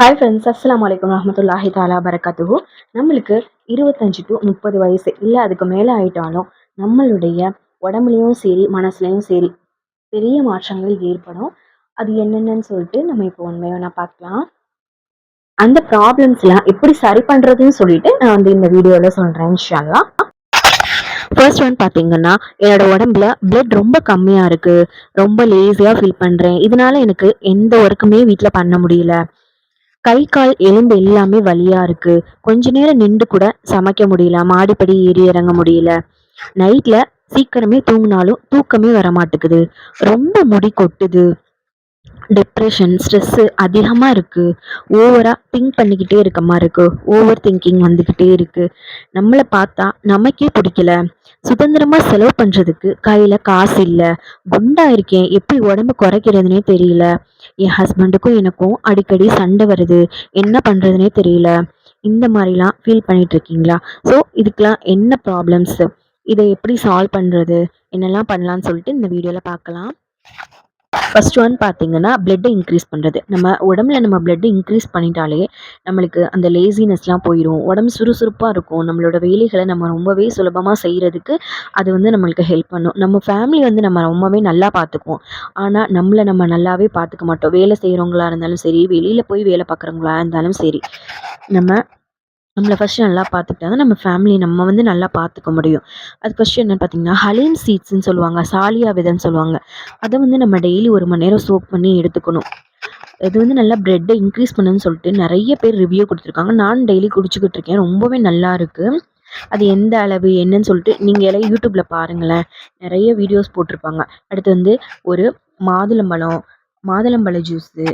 Hi friends, அஸ்ஸலாமு அலைக்கும் வரஹ்மத்துல்லாஹி தஆலா பரக்காத்துஹு. நம்மளுக்கு 25 டு 30 வயசு இல்லை அதுக்கு மேலே ஆயிட்டாலும் நம்மளுடைய உடம்புலையும் சரி மனசுலையும் சரி பெரிய மாற்றங்கள் ஏற்படும். அது என்னென்னு சொல்லிட்டு நம்ம இப்போ ஒன் பை ஒன்னாக பார்க்கலாம். அந்த ப்ராப்ளம்ஸ்லாம் எப்படி சரி பண்ணுறதுன்னு சொல்லிட்டு நான் வந்து இந்த வீடியோவில் சொல்கிறேன் இன்ஷா அல்லாஹ். ஃபர்ஸ்ட் ஒன் பார்த்தீங்கன்னா, என்னோட உடம்புல பிளட் ரொம்ப கம்மியாக இருக்குது, ரொம்ப லேசியாக ஃபீல் பண்ணுறேன். இதனால எனக்கு எந்த ஒர்க்குமே வீட்டில் பண்ண முடியல. கை கால் எலும்பு எல்லாமே வலியா இருக்கு. கொஞ்ச நேரம் நின்று கூட சமைக்க முடியல, மாடிப்படி ஏறி இறங்க முடியல. நைட்ல சீக்கிரமே தூங்கினாலும் தூக்கமே வர மாட்டேங்குது. ரொம்ப முடி கொட்டுது. டிப்ரெஷன், ஸ்ட்ரெஸ்ஸு அதிகமாக இருக்குது. ஓவராக திங்க் பண்ணிக்கிட்டே இருக்க மாதிரி இருக்குது. ஓவர் திங்கிங் வந்துக்கிட்டே இருக்குது. நம்மளை பார்த்தா நமக்கே பிடிக்கல. சுதந்திரமாக செலவு பண்ணுறதுக்கு கையில் காசு இல்லை. குண்டா இருக்கேன், எப்படி உடம்பு குறைக்கிறதுனே தெரியல. என் ஹஸ்பண்டுக்கும் எனக்கும் அடிக்கடி சண்டை வருது. என்ன பண்ணுறதுனே தெரியல. இந்த மாதிரிலாம் ஃபீல் பண்ணிட்டு இருக்கீங்களா? ஸோ இதுக்கெலாம் என்ன ப்ராப்ளம்ஸு, இதை எப்படி சால்வ் பண்ணுறது, என்னெல்லாம் பண்ணலான்னு சொல்லிட்டு இந்த வீடியோவில் பார்க்கலாம். ஃபர்ஸ்ட் ஒன் பார்த்தீங்கன்னா, பிளட்டை இன்க்ரீஸ் பண்ணுறது. நம்ம உடம்புல நம்ம பிளட்டை இன்க்ரீஸ் பண்ணிட்டாலே நம்மளுக்கு அந்த லேசினஸ்லாம் போயிடும். உடம்பு சுறுசுறுப்பாக இருக்கும். நம்மளோட வேலைகளை நம்ம ரொம்பவே சுலபமாக செய்கிறதுக்கு அது வந்து நம்மளுக்கு ஹெல்ப் பண்ணும். நம்ம ஃபேமிலி வந்து நம்ம ரொம்பவே நல்லா பார்த்துக்குவோம். ஆனால் நம்மளை நம்ம நல்லாவே பார்த்துக்க மாட்டோம். வேலை செய்கிறவங்களா இருந்தாலும் சரி, வெளியில் போய் வேலை பார்க்குறவங்களா இருந்தாலும் சரி, நம்மளை ஃபஸ்ட்டு நல்லா பார்த்துக்கிட்டா தான் நம்ம ஃபேமிலி நம்ம வந்து நல்லா பார்த்துக்க முடியும். அது ஃபஸ்ட்டு என்னென்னு பார்த்தீங்கன்னா, ஹலீம் சீட்ஸ்ன்னு சொல்லுவாங்க, சாலியா விதைன்னு சொல்லுவாங்க. அதை வந்து நம்ம டெய்லி 1 மணி நேரம் சோக் பண்ணி எடுத்துக்கணும். இது வந்து நல்லா பிளட்டை இன்க்ரீஸ் பண்ணுன்னு சொல்லிட்டு நிறைய பேர் ரிவ்யூ கொடுத்துருக்காங்க. நான் டெய்லி குடிச்சிக்கிட்டு இருக்கேன். ரொம்பவே நல்லா இருக்குது. அது எந்த அளவு என்னன்னு சொல்லிட்டு நீங்கள் எல்லாம் யூடியூப்பில் பாருங்களேன், நிறைய வீடியோஸ் போட்டிருப்பாங்க. அடுத்து வந்து ஒரு மாதுளம்பழம், மாதுளம்பழ ஜூஸு,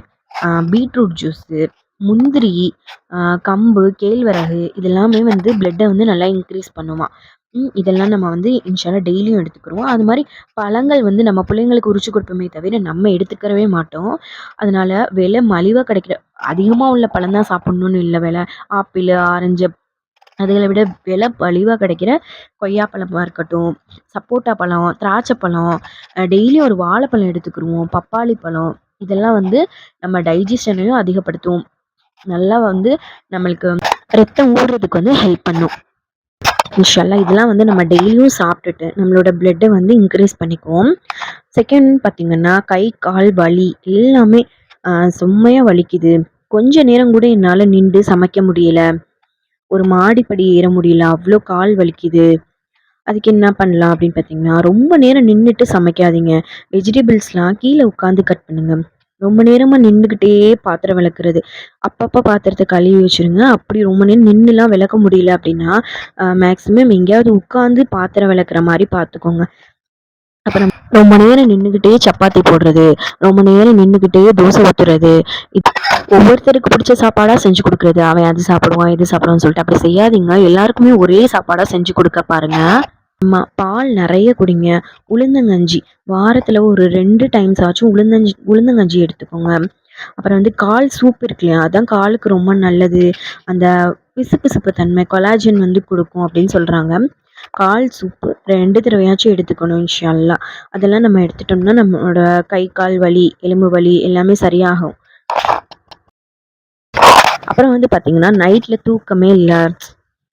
பீட்ரூட் ஜூஸு, முந்திரி, கம்பு, கேழ்வரகு இதெல்லாமே வந்து பிளட்டை வந்து நல்லா இன்க்ரீஸ் பண்ணுமா. இதெல்லாம் நம்ம வந்து இன்ஷால்லா டெய்லியும் எடுத்துக்கிறோம். அது மாதிரி பழங்கள் வந்து நம்ம பிள்ளைங்களுக்கு உரிச்சு கொடுப்போமே தவிர நம்ம எடுத்துக்கிறவே மாட்டோம். அதனால விலை மலிவாக கிடைக்கிற அதிகமாக உள்ள பழம் தான் சாப்பிட்ணுன்னு இல்லை. விலை ஆப்பிள், ஆரஞ்சு அதுகளை விட விலை மலிவாக கிடைக்கிற கொய்யாப்பழமாக இருக்கட்டும், சப்போட்டா பழம், திராட்சை பழம், டெய்லியும் ஒரு வாழைப்பழம் எடுத்துக்கிடுவோம், பப்பாளி பழம். இதெல்லாம் வந்து நம்ம டைஜஷனையும் அதிகப்படுத்தும். நல்லா வந்து நம்மளுக்கு ரத்தம் ஊறுறதுக்கு வந்து ஹெல்ப் பண்ணும் இன்ஷால்லா. இதெல்லாம் வந்து நம்ம டெய்லியும் சாப்பிட்டுட்டு நம்மளோட பிளட்டை வந்து இன்க்ரீஸ் பண்ணிக்குவோம். செகண்ட் பார்த்திங்கன்னா, கை கால் வலி எல்லாமே செம்மையாக வலிக்குது. கொஞ்ச நேரம் கூட என்னால் நின்று சமைக்க முடியல. ஒரு மாடிப்படி ஏற முடியல, அவ்வளோ கால் வலிக்குது. அதுக்கு என்ன பண்ணலாம் அப்படின்னு பார்த்தீங்கன்னா, ரொம்ப நேரம் நின்றுட்டு சமைக்காதீங்க. வெஜிடபிள்ஸ்லாம் கீழே உட்காந்து கட் பண்ணுங்கள். ரொம்ப நேரமாக நின்றுக்கிட்டே பாத்திரம் விளக்குறது, அப்பப்போ பாத்திரத்தை கழுவி வச்சுருங்க. அப்படி ரொம்ப நேரம் நின்றுலாம் விளக்க முடியல அப்படின்னா மேக்ஸிமம் எங்கேயாவது உட்காந்து பாத்திரம் விளக்குற மாதிரி பார்த்துக்கோங்க. அப்புறம் ரொம்ப நேரம் நின்றுக்கிட்டே சப்பாத்தி போடுறது, ரொம்ப நேரம் நின்றுக்கிட்டே தோசை ஊற்றுறது, ஒவ்வொருத்தருக்கு பிடிச்ச சாப்பாடாக செஞ்சு கொடுக்குறது. அவன் அது சாப்பிடுவான் இது சாப்பிடுவான்னு சொல்லிட்டு அப்படி செய்யாதீங்க. எல்லாருக்குமே ஒரே சாப்பாடாக செஞ்சு கொடுக்க பாருங்கள். பால் நிறைய குடிங்க. உளுந்தங்கஞ்சி வாரத்தில் ஒரு 2 டைம்ஸ் ஆச்சும் உளுந்தங்கஞ்சி எடுத்துக்கோங்க. அப்புறம் வந்து கால் சூப் இருக்கு இல்லையா, அதான் காலுக்கு ரொம்ப நல்லது. அந்த பிசுபிசுப்பு தன்மை கொலாஜன் வந்து கொடுக்கும் அப்படின்னு சொல்கிறாங்க. கால் சூப்பு 2 தடவையாச்சும் எடுத்துக்கணும் இன்ஷா அல்லாஹ். அதெல்லாம் நம்ம எடுத்துட்டோம்னா நம்மளோட கை கால் வலி, எலும்பு வலி எல்லாமே சரியாகும். அப்புறம் வந்து பார்த்திங்கன்னா, நைட்டில் தூக்கமே இல்லை,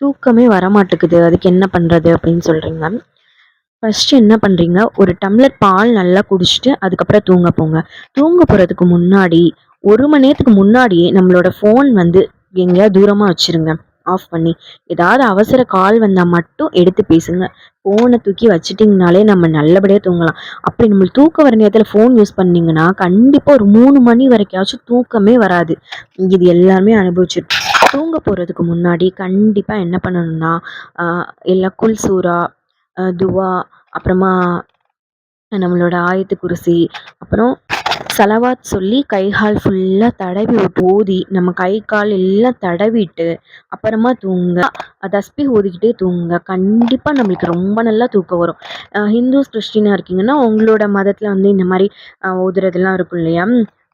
தூக்கமே வரமாட்டேக்குது. அதுக்கு என்ன பண்ணுறது அப்படின்னு சொல்கிறீங்க. ஃபஸ்ட்டு என்ன பண்ணுறீங்க, ஒரு டம்ளர் பால் நல்லா குடிச்சிட்டு அதுக்கப்புறம் தூங்க போங்க. தூங்க போகிறதுக்கு முன்னாடி 1 மணி நேரத்துக்கு முன்னாடியே நம்மளோட ஃபோன் வந்து எங்கேயாவது தூரமாக வச்சுருங்க, ஆஃப் பண்ணி. ஏதாவது அவசர கால் வந்தால் மட்டும் எடுத்து பேசுங்க. ஃபோனை தூக்கி வச்சிட்டிங்கனாலே நம்ம நல்லபடியாக தூங்கலாம். அப்படி நம்மளுக்கு தூக்கம் வர நேரத்தில் ஃபோன் யூஸ் பண்ணிங்கன்னா கண்டிப்பாக ஒரு 3 மணி வரைக்காச்சும் தூக்கமே வராது. இது எல்லாமே அனுபவிச்சிருப்போம். தூங்க போகிறதுக்கு முன்னாடி கண்டிப்பாக என்ன பண்ணணும்னா, எல்லாம் குல் சூரா, துவா, அப்புறமா நம்மளோட ஆயத்து குருசி, அப்புறம் சலவாத் சொல்லி கை கால் ஃபுல்லாக தடவி ஓதி நம்ம கை கால் எல்லாம் தடவிட்டு அப்புறமா தூங்க. தஸ்பீஹ் ஓதிக்கிட்டே தூங்குங்க. கண்டிப்பாக நம்மளுக்கு ரொம்ப நல்லா தூக்கம் வரும். ஹிந்துஸ் கிறிஸ்டினாக இருக்கீங்கன்னா உங்களோட மதத்தில் வந்து இந்த மாதிரி ஓதுறதெல்லாம் இருக்கும் இல்லையா,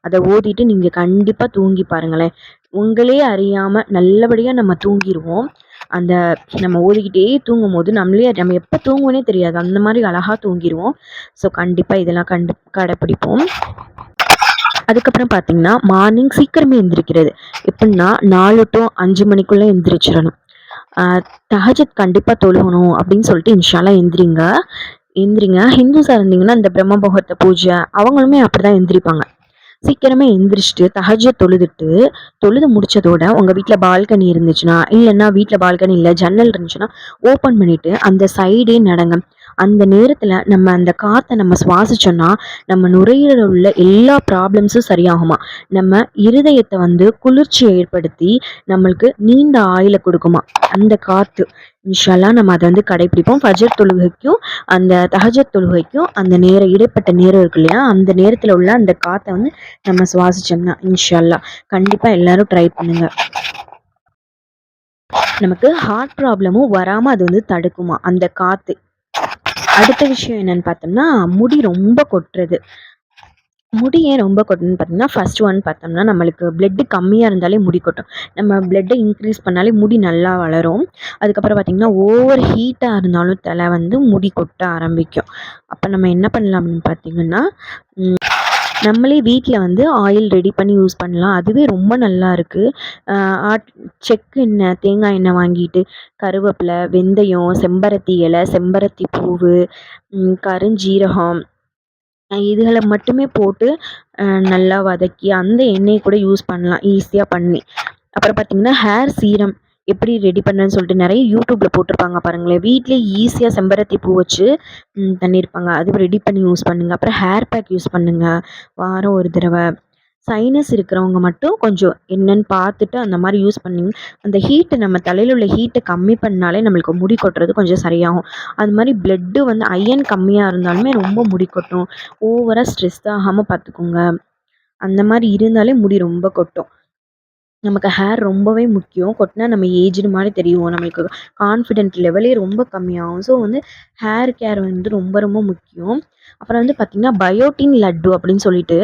அதை ஓதிட்டு நீங்கள் கண்டிப்பாக தூங்கி பாருங்களேன். உங்களே அறியாமல் நல்லபடியாக நம்ம தூங்கிடுவோம். அந்த நம்ம ஓதிக்கிட்டே தூங்கும் போது நம்ம எப்போ தூங்குவோனே தெரியாது, அந்த மாதிரி அழகாக தூங்கிடுவோம். ஸோ கண்டிப்பாக இதெல்லாம் கடைப்பிடிப்போம். அதுக்கப்புறம் பார்த்திங்கன்னா மார்னிங் சீக்கிரமே எந்திரிக்கிறது. எப்படின்னா 4 to 5 மணிக்குள்ளே எந்திரிச்சிடணும். தஹஜத் கண்டிப்பாக தொழுகணும் அப்படின்னு சொல்லிட்டு இன்ஷால்லா எந்திரிங்க. ஹிந்துஸாக இருந்தீங்கன்னா இந்த பிரம்ம முகூர்த்த பூஜை அவங்களுமே அப்படி தான் எந்திரிப்பாங்க. சீக்கிரமே எந்திரிச்சிட்டு தொழுது முடிச்சதோட உங்கள் வீட்டில் பால்கனி இருந்துச்சுன்னா, இல்லைன்னா வீட்டில் பால்கனி இல்லை ஜன்னல் இருந்துச்சுன்னா ஓப்பன் பண்ணிவிட்டு அந்த சைடே நடங்க. அந்த நேரத்தில் நம்ம அந்த காற்றை நம்ம சுவாசிச்சோன்னா நம்ம நுரையீரலில் உள்ள எல்லா ப்ராப்ளம்ஸும் சரியாகுமா. நம்ம இருதயத்தை குளிர்ச்சியை ஏற்படுத்தி நம்மளுக்கு நீண்ட ஆயுளை கொடுக்குமா அந்த காற்று. இன்ஷால்லா நம்ம அதை கடைப்பிடிப்போம். ஃபஜர் தொழுகைக்கும் அந்த தஹஜத் தொழுகைக்கும் அந்த நேரம் இடைப்பட்ட நேரம் இருக்கு இல்லையா, அந்த நேரத்தில் உள்ள அந்த காற்றை நம்ம சுவாசிச்சோம்னா இன்ஷால்லா கண்டிப்பாக எல்லாரும் ட்ரை பண்ணுங்க. நமக்கு ஹார்ட் ப்ராப்ளமும் வராமல் அது தடுக்குமா அந்த காற்று. அடுத்த விஷயம் என்னன்னு பார்த்தோம்னா முடி ரொம்ப கொட்டுறது. முடி ஏன் ரொம்ப கொட்டுன்னு பார்த்தீங்கன்னா, ஃபர்ஸ்ட் ஒன் பார்த்தோம்னா நம்மளுக்கு பிளட்டு கம்மியாக இருந்தாலே முடி கொட்டும். நம்ம பிளட்டை இன்க்ரீஸ் பண்ணாலே முடி நல்லா வளரும். அதுக்கப்புறம் பார்த்திங்கன்னா ஓவர் ஹீட்டாக இருந்தாலும் தலை முடி கொட்ட ஆரம்பிக்கும். அப்போ நம்ம என்ன பண்ணலாம் அப்படின்னு பார்த்திங்கன்னா, நம்மளே வீட்டில் ஆயில் ரெடி பண்ணி யூஸ் பண்ணலாம். அதுவே ரொம்ப நல்லா இருக்குது. செக்கு எண்ணெய், தேங்காய் எண்ணெய் வாங்கிட்டு கருவேப்பிலை, வெந்தயம், செம்பருத்தி இலை, செம்பருத்தி பூவு, கருஞ்சீரகம் இதுகளை மட்டுமே போட்டு நல்லா வதக்கி அந்த எண்ணெயை கூட யூஸ் பண்ணலாம் ஈஸியாக பண்ணி. அப்புறம் பார்த்திங்கன்னா ஹேர் சீரம் எப்படி ரெடி பண்ணுறேன்னு சொல்லிட்டு நிறைய யூடியூப்பில் போட்டிருப்பாங்க பாருங்களேன். வீட்டிலே ஈஸியாக செம்பருத்தி பூ வச்சு பண்ணியிருப்பாங்க. அது ரெடி பண்ணி யூஸ் பண்ணுங்கள். அப்புறம் ஹேர் பேக் யூஸ் பண்ணுங்கள் வாரம் ஒரு தடவை. சைனஸ் இருக்கிறவங்க மட்டும் கொஞ்சம் என்னன்னு பார்த்துட்டு அந்த மாதிரி யூஸ் பண்ணிங்க. அந்த ஹீட்டை நம்ம தலையில் உள்ள ஹீட்டை கம்மி பண்ணாலே நம்மளுக்கு முடி கொட்டுறது கொஞ்சம் சரியாகும். அது மாதிரி பிளட்டு அயன் கம்மியாக இருந்தாலுமே ரொம்ப முடி கொட்டும். ஓவராக ஸ்ட்ரெஸ் ஆகாமல் பார்த்துக்கோங்க. அந்த மாதிரி இருந்தாலே முடி ரொம்ப கொட்டும். நமக்கு ஹேர் ரொம்பவே முக்கியம். கொட்டினா நம்ம ஏஜ்டு மாதிரி தெரியும். நம்மளுக்கு கான்ஃபிடென்ட் லெவலே ரொம்ப கம்மியாகும். ஸோ ஹேர் கேர் ரொம்ப ரொம்ப முக்கியம். அப்புறம் பார்த்திங்கன்னா பயோட்டின் லட்டு அப்படின்னு சொல்லிட்டு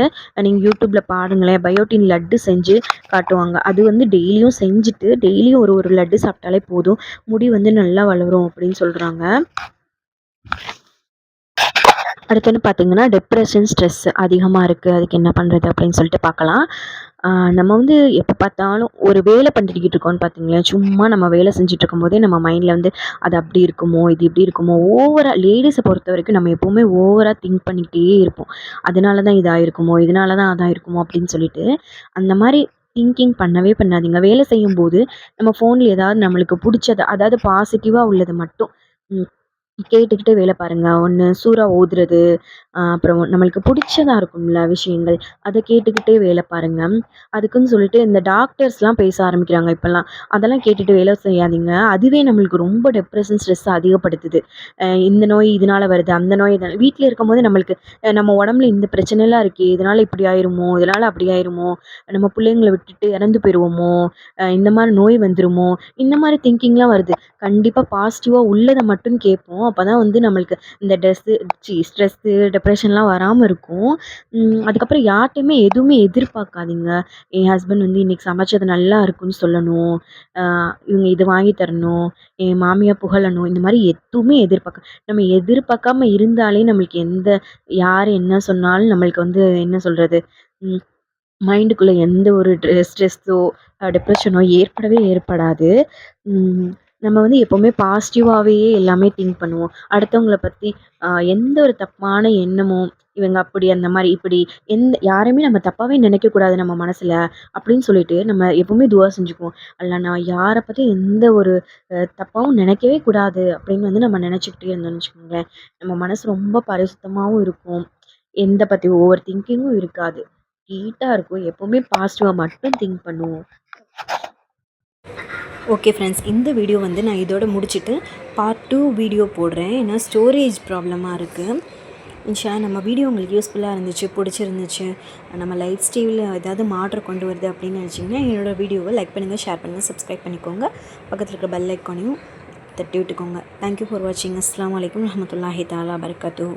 நீங்கள் யூடியூப்பில் பாருங்களேன். பயோட்டின் லட்டு செஞ்சு காட்டுவாங்க. அது டெய்லியும் செஞ்சுட்டு டெய்லியும் ஒரு லட்டு சாப்பிட்டாலே போதும். முடி நல்லா வளரும் அப்படின்னு சொல்கிறாங்க. அடுத்து பார்த்திங்கன்னா டிப்ரெஷன், ஸ்ட்ரெஸ் அதிகமாக இருக்குது. அதுக்கு என்ன பண்ணுறது அப்படின்னு சொல்லிட்டு பார்க்கலாம். நம்ம எப்போ பார்த்தாலும் ஒரு வேலை பண்ணிக்கிட்டு இருக்கோம்னு பார்த்திங்களேன், சும்மா நம்ம வேலை செஞ்சுட்டு போதே நம்ம மைண்டில் அது அப்படி இருக்குமோ, இது இப்படி இருக்குமோ, ஓவராக லேடிஸை பொறுத்த வரைக்கும் நம்ம எப்போவுமே ஓவராக திங்க் பண்ணிக்கிட்டே இருப்போம். அதனால தான் இதாகிருக்குமோ, இதனால தான் அதாகிருக்குமோ அப்படின்னு சொல்லிட்டு அந்த மாதிரி திங்கிங் பண்ணவே பண்ணாதீங்க. வேலை செய்யும்போது நம்ம ஃபோனில் ஏதாவது நம்மளுக்கு பிடிச்சது, அதாவது பாசிட்டிவாக உள்ளது மட்டும் கேட்டுக்கிட்டே வேலை பாருங்கள். ஒன்று சூறா ஓதுறது, அப்புறம் நம்மளுக்கு பிடிச்சதா இருக்கும்ல விஷயங்கள், அதை கேட்டுக்கிட்டே வேலை பாருங்கள். அதுக்குன்னு சொல்லிட்டு இந்த டாக்டர்ஸ்லாம் பேச ஆரம்பிக்கிறாங்க இப்போல்லாம். அதெல்லாம் கேட்டுட்டு வேலை செய்யாதீங்க. அதுவே நம்மளுக்கு ரொம்ப டிப்ரெஷன், ஸ்ட்ரெஸ் அதிகப்படுத்துது. இந்த நோய் இதனால் வருது, அந்த நோய் இதனால். வீட்டில் இருக்கும்போது நம்மளுக்கு நம்ம உடம்புல இந்த பிரச்சனைலாம் இருக்கே, இதனால் இப்படி ஆயிருமோ, இதனால் அப்படி ஆயிருமோ, நம்ம பிள்ளைங்களை விட்டுட்டு இறந்து போயிடுவோமோ, இந்த மாதிரி நோய் வந்துருமோ, இந்த மாதிரி திங்கிங்லாம் வருது. கண்டிப்பாக பாசிட்டிவாக உள்ளதை மட்டும் கேட்போம். அப்போ தான் நம்மளுக்கு இந்த ஸ்ட்ரெஸ்ஸு, டிப்ரெஷன்லாம் வராமல் இருக்கும். அதுக்கப்புறம் யார்கிட்டையுமே எதுவுமே எதிர்பார்க்காதீங்க. என் ஹஸ்பண்ட் இன்றைக்கி சமைச்சது நல்லா இருக்குன்னு சொல்லணும், இவங்க இது வாங்கி தரணும், என் மாமியார் புகழணும், இந்த மாதிரி எதுவுமே நம்ம எதிர்பார்க்காம இருந்தாலே நம்மளுக்கு யார் என்ன சொன்னாலும் நம்மளுக்கு என்ன சொல்கிறது, மைண்டுக்குள்ளே எந்த ஒரு ஸ்ட்ரெஸ்ஸோ டிப்ரெஷனோ ஏற்படாது. நம்ம எப்போவுமே பாசிட்டிவாகவே எல்லாமே திங்க் பண்ணுவோம். அடுத்தவங்கள பற்றி எந்த ஒரு தப்பான எண்ணமும், இவங்க அப்படி அந்த மாதிரி இப்படி யாரையுமே நம்ம தப்பாகவே நினைக்கக்கூடாது நம்ம மனசில் அப்படின்னு சொல்லிட்டு நம்ம எப்போவுமே துவா செஞ்சுக்குவோம். அல்ல நான் யாரை பற்றி எந்த ஒரு தப்பாகவும் நினைக்கவே கூடாது அப்படின்னு நம்ம நினச்சிக்கிட்டே இருந்தோம்னு வச்சுக்கோங்களேன், நம்ம மனசு ரொம்ப பரிசுத்தமாகவும் இருக்கும். எந்த பற்றி ஓவர் திங்கிங்கும் இருக்காது. நீட்டாக இருக்கும். எப்போவுமே பாசிட்டிவாக மட்டும் திங்க் பண்ணுவோம். ஓகே ஃப்ரெண்ட்ஸ், இந்த வீடியோ நான் இதோட முடிச்சுட்டு பார்ட் 2 வீடியோ போடுறேன். ஏன்னா ஸ்டோரேஜ் ப்ராப்ளமாக இருக்குது. நம்ம வீடியோ உங்களுக்கு யூஸ்ஃபுல்லாக இருந்துச்சு, பிடிச்சிருந்துச்சு, நம்ம லைஃப் ஸ்டைலில் ஏதாவது மாற்றம் கொண்டு வருது அப்படின்னு நினச்சிங்கன்னா என்னோடய வீடியோவை லைக் பண்ணுங்கள், ஷேர் பண்ணுங்கள், சப்ஸ்கிரைப் பண்ணிக்கோங்க. பக்கத்தில் இருக்கிற பெல் ஐக்கானையும் தட்டி விட்டுக்கோங்க. தேங்க்யூ ஃபார் வாட்சிங். அஸ்ஸலாமு அலைக்கும் வரஹ்மத்துல்லாஹி தஆலா வபரகாத்துஹு.